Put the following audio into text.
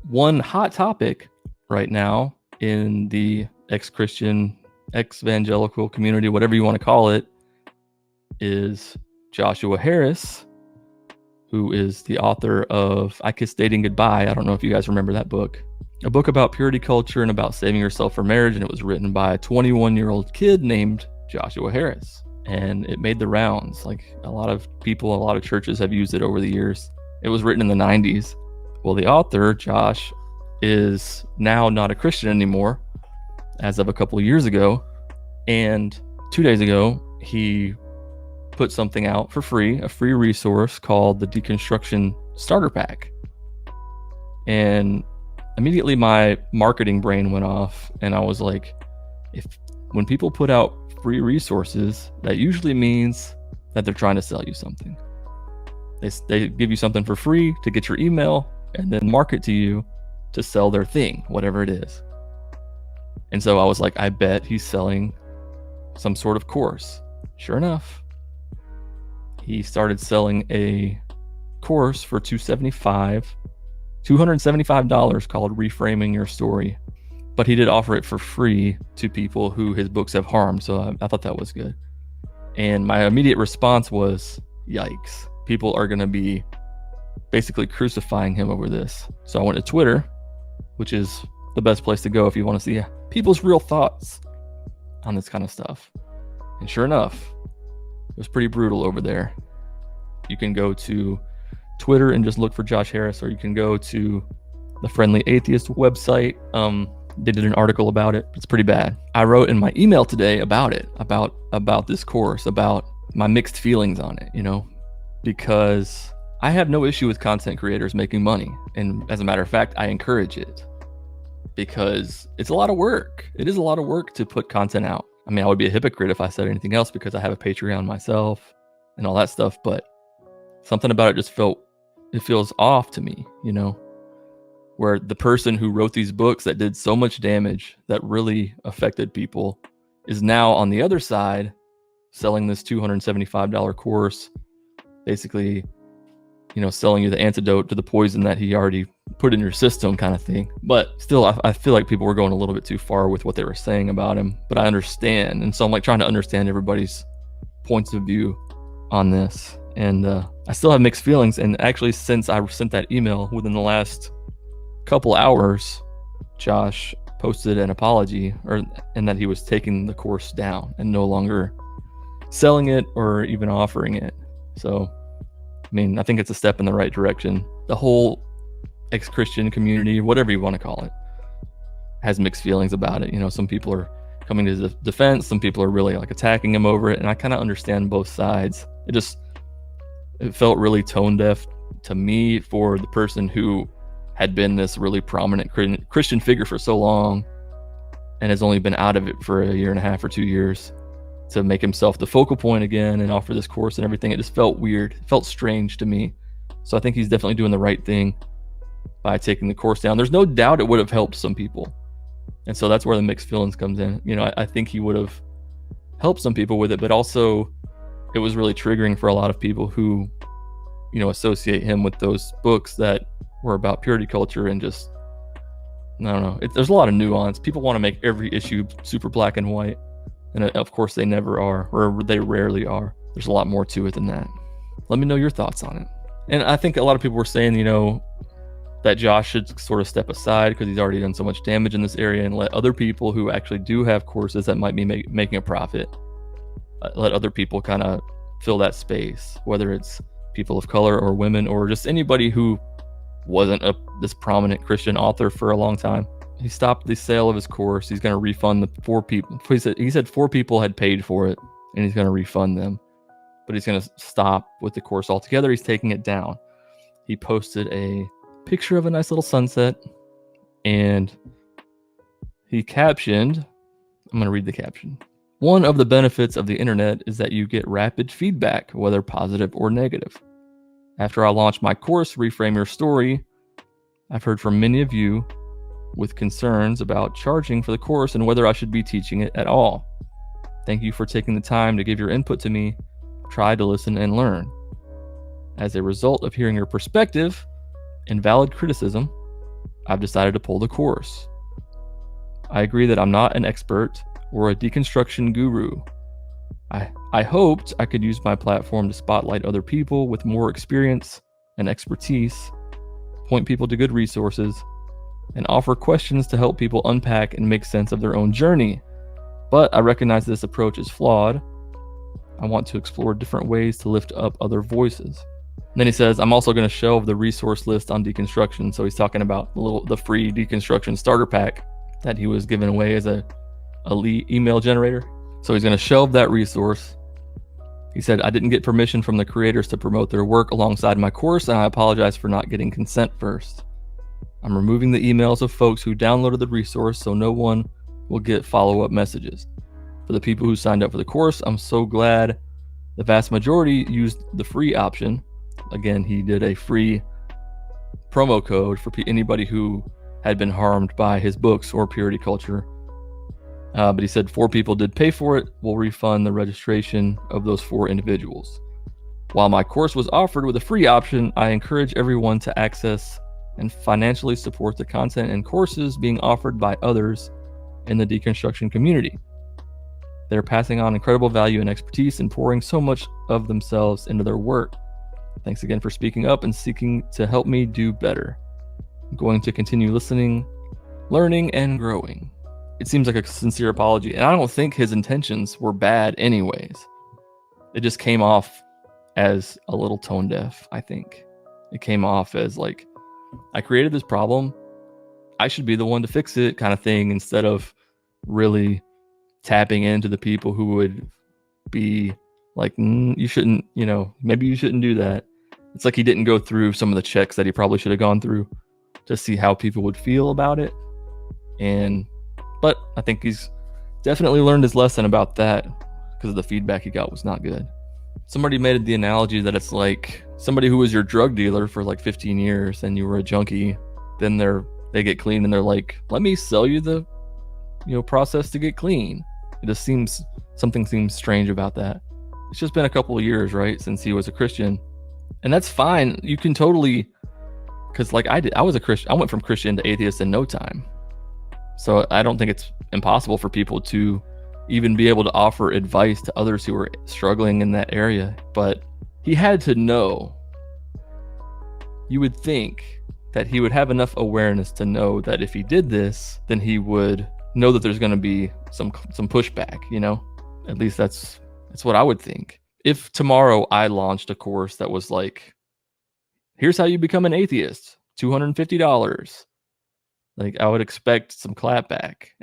one hot topic right now in the ex-Christian, exvangelical community, whatever you want to call it, is Joshua Harris, who is the author of I Kissed Dating Goodbye. I don't know if you guys remember that book. A book about purity culture and about saving yourself for marriage, and it was written by a 21-year-old kid named Joshua Harris. And it made the rounds. Like, a lot of people, a lot of churches have used it over the years. It was written in the 90s. Well, the author, Josh, is now not a Christian anymore as of a couple of years ago. And 2 days ago, he put something out for free, a free resource called the Deconstruction Starter Pack. And immediately my marketing brain went off, and I was like, when people put out free resources, that usually means that they're trying to sell you something. They give you something for free to get your email and then market to you to sell their thing, whatever it is. And so I was like, I bet he's selling some sort of course. Sure enough, he started selling a course for $275 called Reframing Your Story. But he did offer it for free to people who his books have harmed. So I thought that was good. And my immediate response was, yikes. People are going to be basically crucifying him over this. So I went to Twitter, which is the best place to go if you want to see people's real thoughts on this kind of stuff. And sure enough, it was pretty brutal over there. You can go to Twitter and just look for Josh Harris, or you can go to the Friendly Atheist website. They did an article about it. It's pretty bad. I wrote in my email today about it, about this course, about my mixed feelings on it, because I have no issue with content creators making money. And as a matter of fact, I encourage it because it's a lot of work. It is a lot of work to put content out. I mean, I would be a hypocrite if I said anything else because I have a Patreon myself and all that stuff, but something about it just feels off to me, where the person who wrote these books that did so much damage, that really affected people, is now on the other side selling this $275 course, basically, selling you the antidote to the poison that he already put in your system kind of thing. But still, I feel like people were going a little bit too far with what they were saying about him, but I understand. And so I'm like trying to understand everybody's points of view on this. And I still have mixed feelings. And actually, since I sent that email, within the last couple hours, Josh posted an apology, and that he was taking the course down and no longer selling it or even offering it. So, I mean, I think it's a step in the right direction. The whole ex-Christian community, whatever you want to call it, has mixed feelings about it. Some people are coming to his defense, some people are really like attacking him over it, and I kind of understand both sides. It felt really tone deaf to me for the person who had been this really prominent Christian figure for so long and has only been out of it for a year and a half or 2 years, to make himself the focal point again and offer this course and everything. It just felt weird. It felt strange to me. So I think he's definitely doing the right thing by taking the course down. There's no doubt it would have helped some people. And so that's where the mixed feelings comes in. I think he would have helped some people with it, but also it was really triggering for a lot of people who, associate him with those books that were about purity culture and just, I don't know. There's a lot of nuance. People want to make every issue super black and white. And of course they never are, or they rarely are. There's a lot more to it than that. Let me know your thoughts on it. And I think a lot of people were saying, that Josh should sort of step aside because he's already done so much damage in this area, and let other people who actually do have courses that might be making a profit, let other people kind of fill that space, whether it's people of color or women or just anybody who wasn't this prominent Christian author for a long time. He stopped the sale of his course. He's going to refund the 4 people. He said 4 people had paid for it, and he's going to refund them. But he's going to stop with the course altogether. He's taking it down. He posted a picture of a nice little sunset, and he captioned, I'm going to read the caption. "One of the benefits of the internet is that you get rapid feedback, whether positive or negative. After I launched my course, Reframe Your Story, I've heard from many of you with concerns about charging for the course and whether I should be teaching it at all. Thank you for taking the time to give your input to me. Try to listen and learn. As a result of hearing your perspective and valid criticism, I've decided to pull the course. I agree that I'm not an expert or a deconstruction guru. I hoped I could use my platform to spotlight other people with more experience and expertise, point people to good resources, and offer questions to help people unpack and make sense of their own journey. But I recognize this approach is flawed. I want to explore different ways to lift up other voices. And then he says, I'm also going to shelve the resource list on deconstruction. So he's talking about the free deconstruction starter pack that he was giving away as a email generator. So he's going to shelve that resource. He said, I didn't get permission from the creators to promote their work alongside my course, and I apologize for not getting consent first. I'm removing the emails of folks who downloaded the resource so no one will get follow-up messages. For the people who signed up for the course, I'm so glad the vast majority used the free option. Again, he did a free promo code for anybody who had been harmed by his books or purity culture. But he said 4 people did pay for it. We'll refund the registration of those 4 individuals. While my course was offered with a free option, I encourage everyone to access and financially support the content and courses being offered by others in the deconstruction community. They're passing on incredible value and expertise and pouring so much of themselves into their work. Thanks again for speaking up and seeking to help me do better. I'm going to continue listening, learning, and growing. It seems like a sincere apology, and I don't think his intentions were bad anyways. It just came off as a little tone deaf, I think. It came off as like, I created this problem, I should be the one to fix it kind of thing, instead of really tapping into the people who would be like, you shouldn't, maybe you shouldn't do that. It's like he didn't go through some of the checks that he probably should have gone through to see how people would feel about it. But I think he's definitely learned his lesson about that, because the feedback he got was not good. Somebody made the analogy that it's like somebody who was your drug dealer for like 15 years and you were a junkie, then they get clean and they're like, let me sell you the process to get clean. It just something seems strange about that. It's just been a couple of years, right, since he was a Christian. And that's fine. You can totally, because like I did, I was a Christian. I went from Christian to atheist in no time. So I don't think it's impossible for people to even be able to offer advice to others who are struggling in that area. But he had to know. You would think that he would have enough awareness to know that if he did this, then he would know that there's going to be some pushback, At least that's what I would think. If tomorrow I launched a course that was like, here's how you become an atheist, $250. Like, I would expect some clapback.